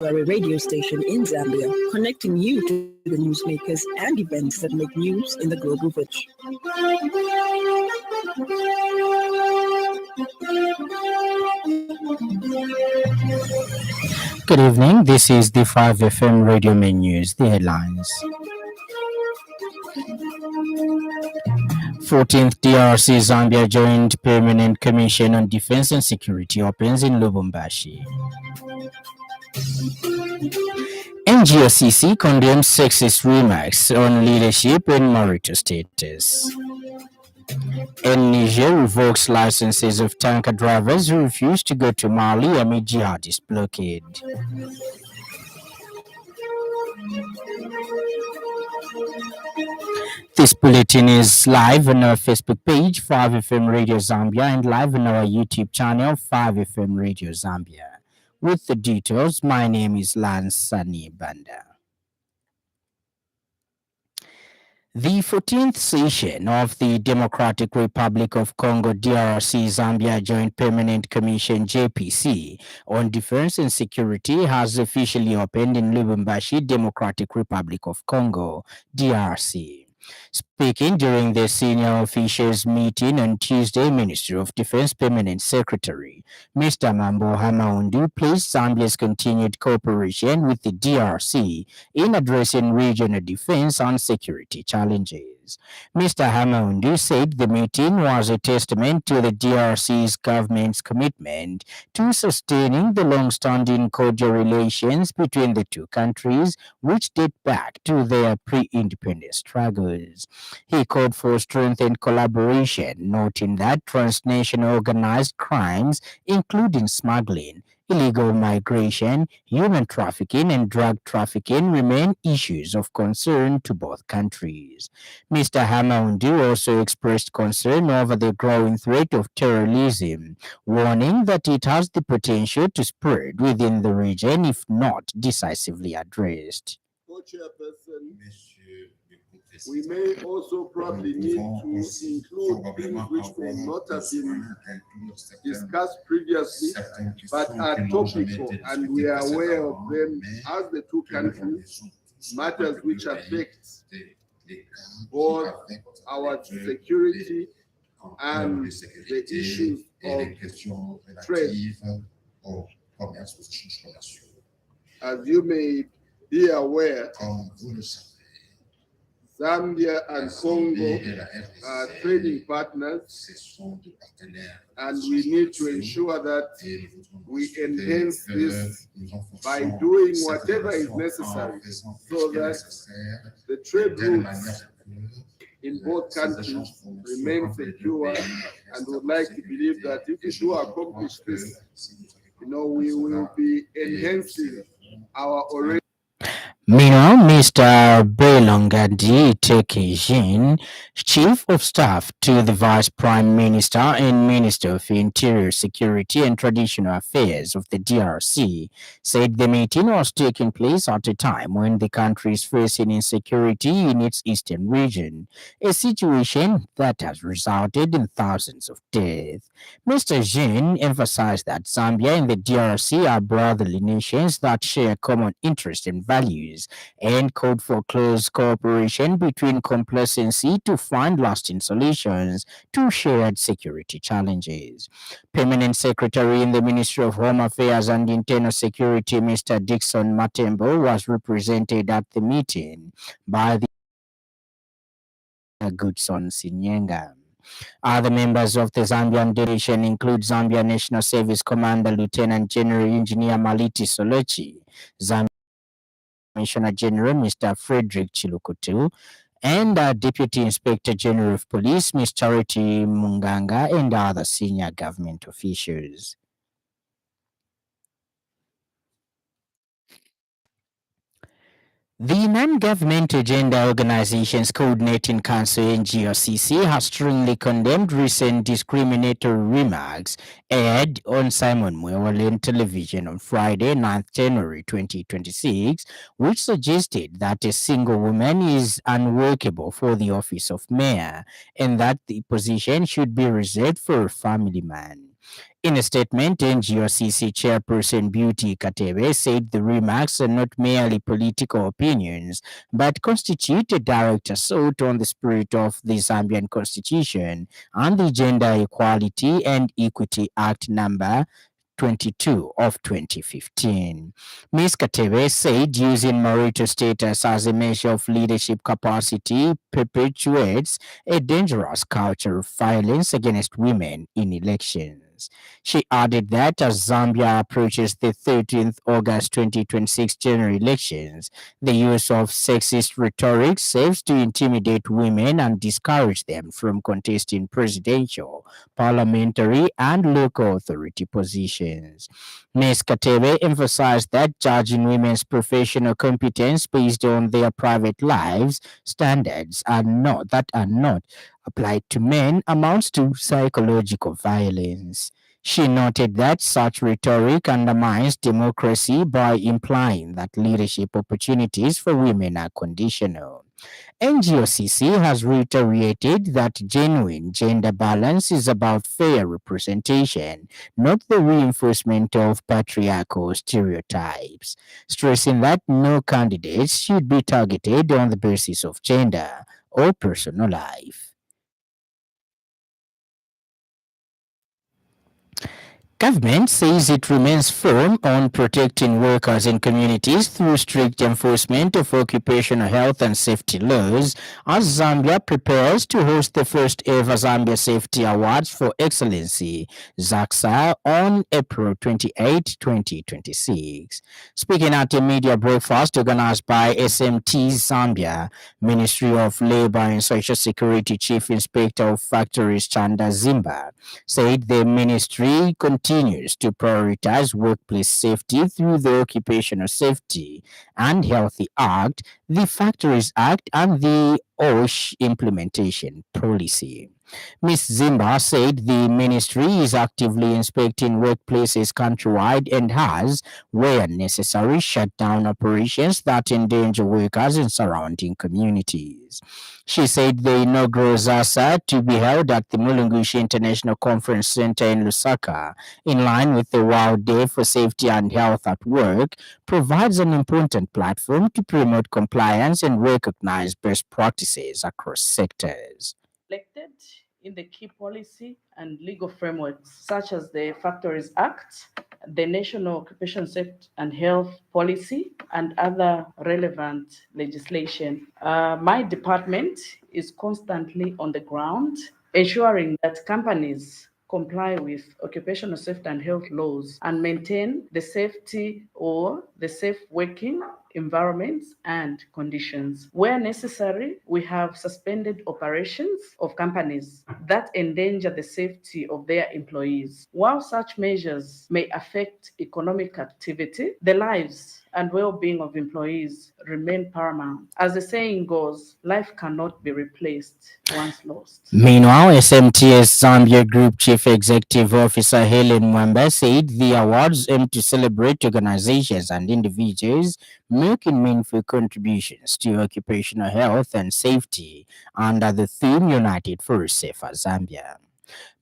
are a radio station in Zambia, connecting you to the newsmakers and events that make news in the global village. Good evening. This is the 5FM Radio Main News. The headlines. 14th DRC Zambia Joint Permanent Commission on Defense and Security opens in Lubumbashi. NGOCC condemns sexist remarks on leadership and marital status. And Niger revokes licenses of tanker drivers who refuse to go to Mali amid jihadist blockade. This bulletin is live on our Facebook page, 5FM Radio Zambia, and live on our YouTube channel, 5FM Radio Zambia. With the details, my name is Lance Sannie Banda. The 14th session of the Democratic Republic of Congo DRC Zambia Joint Permanent Commission JPC on Defense and Security has officially opened in Lubumbashi, Democratic Republic of Congo DRC. Speaking during the senior officials meeting on Tuesday, Ministry of Defense Permanent Secretary Mr. Mambo Hamaundu praised Zambia's continued cooperation with the DRC in addressing regional defense and security challenges. Mr. Hamaundu said the meeting was a testament to the DRC's government's commitment to sustaining the long-standing cordial relations between the two countries, which date back to their pre-independence struggles. He called for strengthened collaboration, noting that transnational organized crimes, including smuggling, illegal migration, human trafficking, and drug trafficking remain issues of concern to both countries. Mr. Hamaundu also expressed concern over the growing threat of terrorism, warning that it has the potential to spread within the region if not decisively addressed. We may also probably need to include things which may not have been discussed previously, but are topical, and we are aware of them as the two countries, matters which affect both our security and the issues of trade. As you may be aware, Zambia and Congo are trading partners, and we need to ensure that we enhance this by doing whatever is necessary so that the trade routes in both countries remain secure, and would like to believe that if we do accomplish this, we will be enhancing our already. Meanwhile, Mr. Belongadi Tekejin, Chief of Staff to the Vice Prime Minister and Minister of Interior Security and Traditional Affairs of the DRC, said the meeting was taking place at a time when the country is facing insecurity in its eastern region, a situation that has resulted in thousands of deaths. Mr. Jin emphasized that Zambia and the DRC are brotherly nations that share common interests and values, and called for close cooperation between complacency to find lasting solutions to shared security challenges. Permanent Secretary in the Ministry of Home Affairs and Internal Security, Mr. Dixon Matembo, was represented at the meeting by the Goodson Sinyenga. Other members of the Zambian delegation include Zambia National Service Commander Lieutenant General Engineer Maliti Solochi, Zambia Commissioner General Mr. Frederick Chilukutu, and Deputy Inspector General of Police Ms. Charity Munganga, and other senior government officials. The Non-Government Agenda Organizations Coordinating Council NGOCC has strongly condemned recent discriminatory remarks aired on Simon Mwewale television on Friday, 9th January 2026, which suggested that a single woman is unworkable for the office of mayor and that the position should be reserved for a family man. In a statement, NGOCC chairperson Beauty Katebe said the remarks are not merely political opinions, but constitute a direct assault on the spirit of the Zambian Constitution and the Gender Equality and Equity Act number 22 of 2015. Ms. Katebe said using marital status as a measure of leadership capacity perpetuates a dangerous culture of violence against women in elections. She added that as Zambia approaches the 13th August 2026 general elections, the use of sexist rhetoric serves to intimidate women and discourage them from contesting presidential, parliamentary, and local authority positions. Ms. Katebe emphasized that judging women's professional competence based on their private lives standards are not applied to men amounts to psychological violence. She noted that such rhetoric undermines democracy by implying that leadership opportunities for women are conditional. NGOCC has reiterated that genuine gender balance is about fair representation, not the reinforcement of patriarchal stereotypes, stressing that no candidates should be targeted on the basis of gender or personal life. Government says it remains firm on protecting workers and communities through strict enforcement of occupational health and safety laws as Zambia prepares to host the first ever Zambia Safety Awards for Excellency ZAXA on April 28, 2026. Speaking at a media breakfast organized by SMT Zambia, Ministry of Labor and Social Security Chief Inspector of Factories Chanda Zimba said the ministry continues to prioritize workplace safety through the Occupational Safety and Healthy Act, the Factories Act, and the OSH implementation policy. Ms. Zimba said the ministry is actively inspecting workplaces countrywide and has, where necessary, shut down operations that endanger workers in surrounding communities. She said the inaugural ZASA to be held at the Mulungushi International Conference Center in Lusaka, in line with the World Day for Safety and Health at Work, provides an important platform to promote compliance and recognize best practices across sectors. Reflected in the key policy and legal frameworks such as the Factories Act, the National Occupational Safety and Health Policy, and other relevant legislation. My department is constantly on the ground, ensuring that companies comply with occupational safety and health laws and maintain the safety or the safe working environments and conditions. Where necessary, we have suspended operations of companies that endanger the safety of their employees. While such measures may affect economic activity, the lives and well-being of employees remain paramount. As the saying goes, life cannot be replaced once lost. Meanwhile, SMTS Zambia Group Chief Executive Officer Helen Mwamba said the awards aim to celebrate organizations and individuals making meaningful contributions to occupational health and safety under the theme United for a Safer Zambia.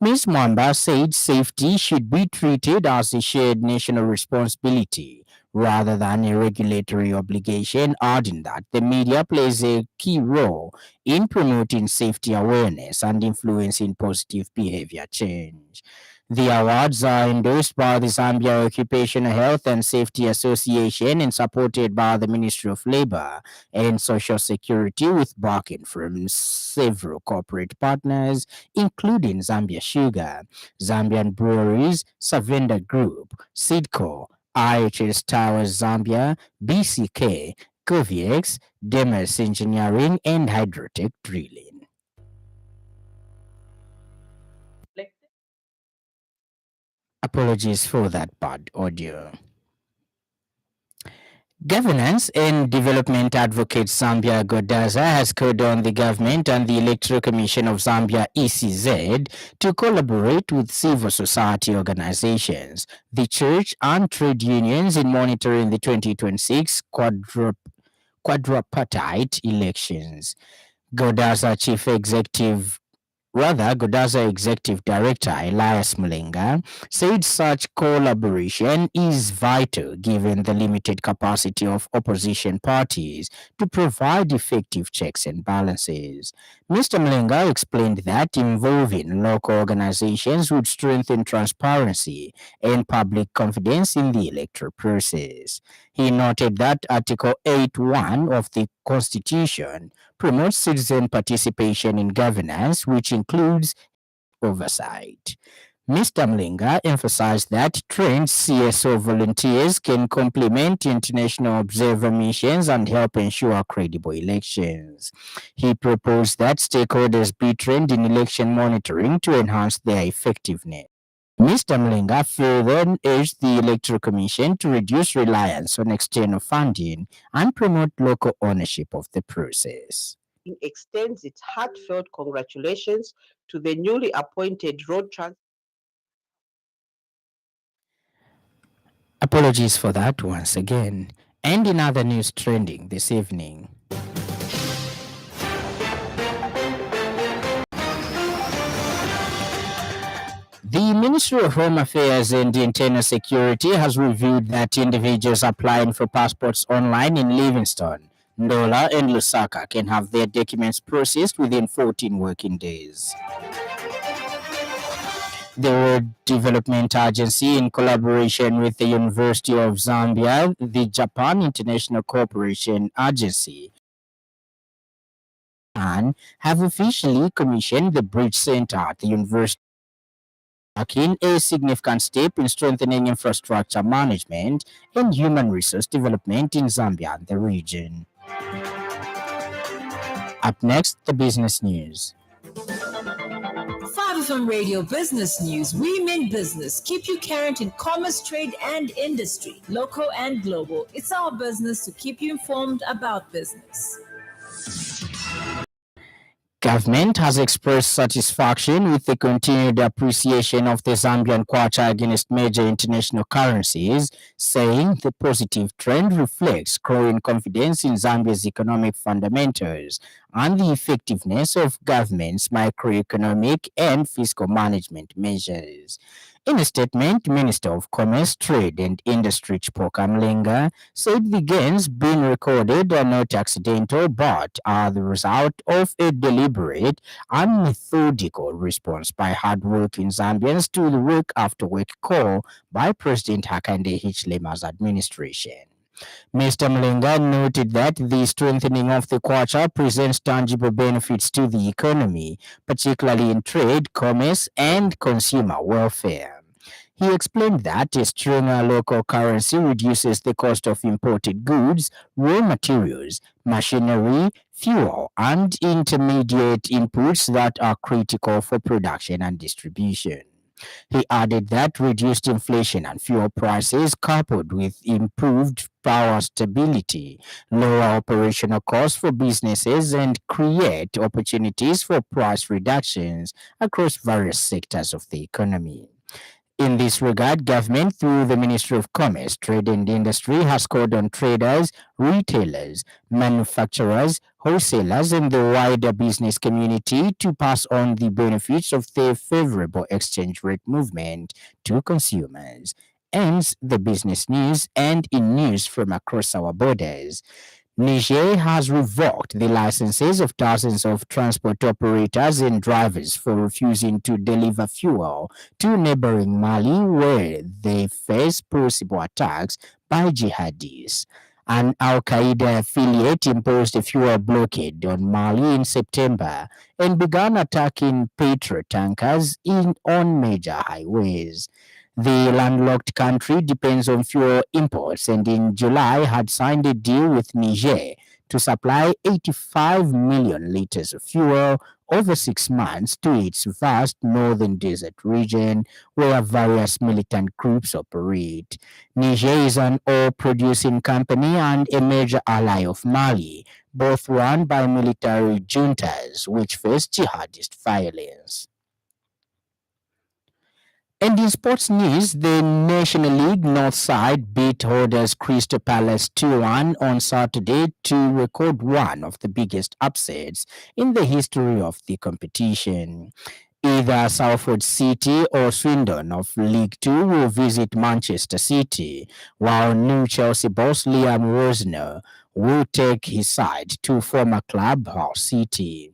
Ms. Mwamba said safety should be treated as a shared national responsibility rather than a regulatory obligation, adding that the media plays a key role in promoting safety awareness and influencing positive behavior change. The awards are endorsed by the Zambia Occupational Health and Safety Association and supported by the Ministry of Labor and Social Security with backing from several corporate partners, including Zambia Sugar, Zambian Breweries, Savenda Group, Sidco, IHS Towers Zambia, BCK, Goviex, Demes Engineering, and Hydrotech Drilling. Apologies for that bad audio. Governance and Development Advocate Zambia Godaza has called on the government and the Electoral Commission of Zambia ECZ to collaborate with civil society organizations, the church, and trade unions in monitoring the 2026 quadripartite elections. Godaza Chief Executive Godaza Executive Director Elias Mulenga said such collaboration is vital given the limited capacity of opposition parties to provide effective checks and balances. Mr. Mulenga explained that involving local organizations would strengthen transparency and public confidence in the electoral process. He noted that Article 8(1) of the Constitution promotes citizen participation in governance, which includes oversight. Mr. Mlinga emphasized that trained CSO volunteers can complement international observer missions and help ensure credible elections. He proposed that stakeholders be trained in election monitoring to enhance their effectiveness. Mr. Mlinga further urged the Electoral Commission to reduce reliance on external funding and promote local ownership of the process. Extends its heartfelt congratulations to the newly appointed road transport. Apologies for that once again. And in other news trending this evening. The Ministry of Home Affairs and Internal Security has revealed that individuals applying for passports online in Livingstone, Ndola, and Lusaka can have their documents processed within 14 working days. The World Development Agency, in collaboration with the University of Zambia, the Japan International Cooperation Agency, and have officially commissioned the Bridge Center at the University, marking a significant step in strengthening infrastructure management and human resource development in Zambia and the region. Up next, the business news. 5FM Radio Business News. We mean business. Keep you current in commerce, trade, and industry, local and global. It's our business to keep you informed about business. Government has expressed satisfaction with the continued appreciation of the Zambian kwacha against major international currencies, saying the positive trend reflects growing confidence in Zambia's economic fundamentals and the effectiveness of government's macroeconomic and fiscal management measures. In a statement, Minister of Commerce, Trade and Industry Chipoka Mlenga said the gains being recorded are not accidental but are the result of a deliberate and methodical response by hardworking Zambians to the work after work call by President Hakainde Hichilema's administration. Mr. Mlenga noted that the strengthening of the kwacha presents tangible benefits to the economy, particularly in trade, commerce, and consumer welfare. He explained that a stronger local currency reduces the cost of imported goods, raw materials, machinery, fuel, and intermediate inputs that are critical for production and distribution. He added that reduced inflation and fuel prices, coupled with improved power stability, lower operational costs for businesses, and create opportunities for price reductions across various sectors of the economy. In this regard, government, through the Ministry of Commerce, Trade and Industry, has called on traders, retailers, manufacturers, wholesalers, and the wider business community to pass on the benefits of the favorable exchange rate movement to consumers. Ends the business news, and in news from across our borders. Niger has revoked the licenses of dozens of transport operators and drivers for refusing to deliver fuel to neighboring Mali, where they face possible attacks by jihadis. An Al Qaeda affiliate imposed a fuel blockade on Mali in September and began attacking petrol tankers on major highways. The landlocked country depends on fuel imports and in July had signed a deal with Niger to supply 85 million liters of fuel over 6 months to its vast northern desert region where various militant groups operate. Niger is an oil-producing company and a major ally of Mali, both run by military juntas which face jihadist violence. And in sports news, the National League North side beat holders Crystal Palace 2-1 on Saturday to record one of the biggest upsets in the history of the competition. Either Salford City or Swindon of League Two will visit Manchester City, while new Chelsea boss Liam Rosner will take his side to former club Hull City.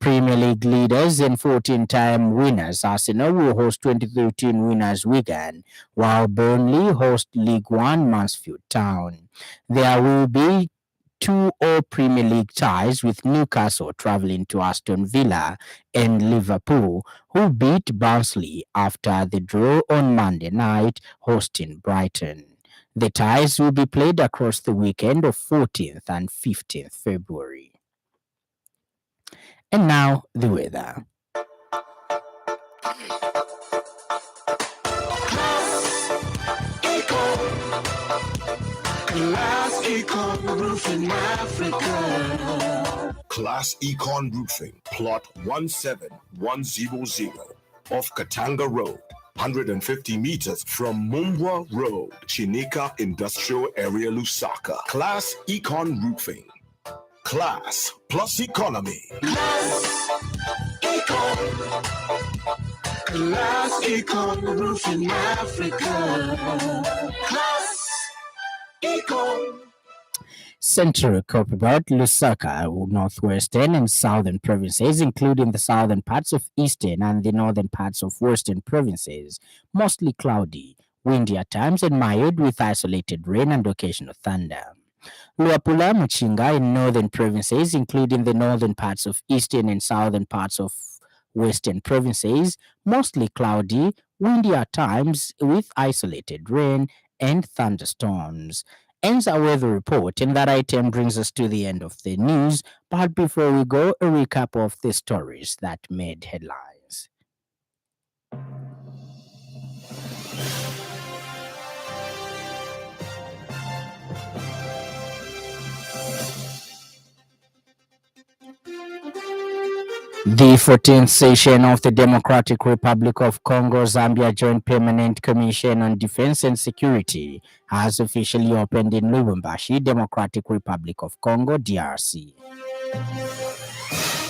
Premier League leaders and 14-time winners Arsenal will host 2013 winners Wigan, while Burnley host League One Mansfield Town. There will be two All Premier League ties with Newcastle travelling to Aston Villa and Liverpool, who beat Barnsley after the draw on Monday night, hosting Brighton. The ties will be played across the weekend of 14th and 15th February. And now, the weather. Class Econ Roofing Africa. Class Econ Roofing, plot 17100 off Katanga Road, 150 meters from Mumbwa Road, Chinika Industrial Area, Lusaka. Class Econ Roofing. Class plus economy. Class Econ Roofing Africa. Class Econ. Central Copperbelt, Lusaka, northwestern and southern provinces, including the southern parts of eastern and the northern parts of western provinces, mostly cloudy, windy at times and mild with isolated rain and occasional thunder. Luapula, Muchinga in northern provinces, including the northern parts of eastern and southern parts of western provinces, mostly cloudy, windy at times with isolated rain and thunderstorms. Ends our weather report, and that item brings us to the end of the news. But before we go, a recap of the stories that made headlines. The 14th session of the Democratic Republic of Congo Zambia Joint Permanent Commission on Defense and Security has officially opened in Lubumbashi, Democratic Republic of Congo, DRC.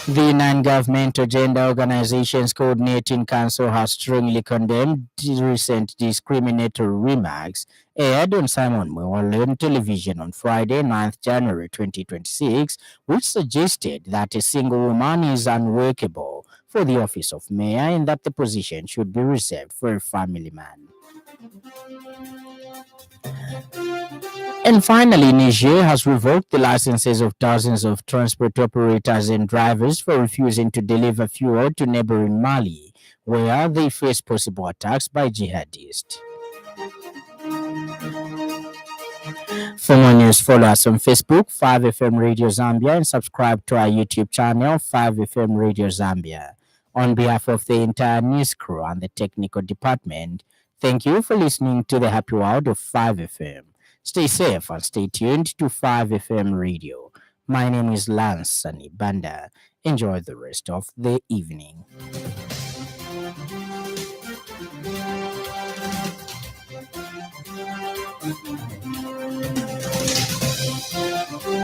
The non-governmental gender organizations coordinating council has strongly condemned the recent discriminatory remarks aired on Simon Mwale television on Friday, 9th January 2026, which suggested that a single woman is unworkable for the office of mayor and that the position should be reserved for a family man. And finally, Niger has revoked the licenses of dozens of transport operators and drivers for refusing to deliver fuel to neighboring Mali, where they face possible attacks by jihadists. For more news, follow us on Facebook, 5FM Radio Zambia, and subscribe to our YouTube channel, 5FM Radio Zambia. On behalf of the entire news crew and the technical department, thank you for listening to the happy world of 5FM. Stay safe and stay tuned to 5FM Radio. My name is Lance Sannie. Enjoy the rest of the evening.